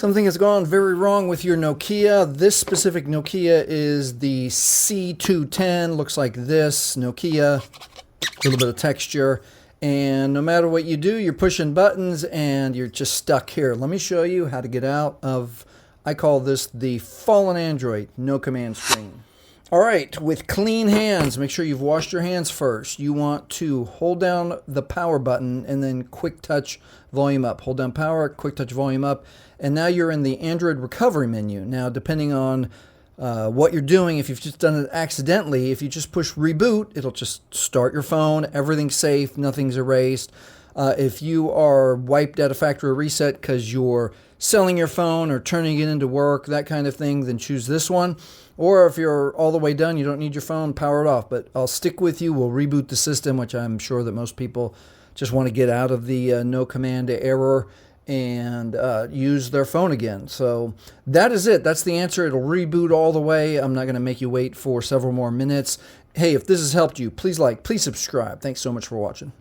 Something has gone very wrong with your Nokia. This specific Nokia is the C210. Looks like this. Nokia, a little bit of texture. And no matter what you do, you're pushing buttons and you're just stuck here. Let me show you how to get out of, I call this the fallen Android, no command screen. All right, with clean hands, make sure you've washed your hands first. You want to hold down the power button and then quick touch volume up. Hold down power, quick touch volume up. And now you're in the Android recovery menu. Now, depending on what you're doing, if you've just done it accidentally, if you just push reboot, it'll just start your phone. Everything's safe, nothing's erased. If you are wiped at a factory reset because you're selling your phone or turning it into work, that kind of thing, then choose this one. Or if you're all the way done, you don't need your phone, power it off. But I'll stick with you. We'll reboot the system, which I'm sure that most people just want to get out of the no command error and use their phone again. So that is it. That's the answer. It'll reboot all the way. I'm not going to make you wait for several more minutes. Hey, if this has helped you, please like, please subscribe. Thanks so much for watching.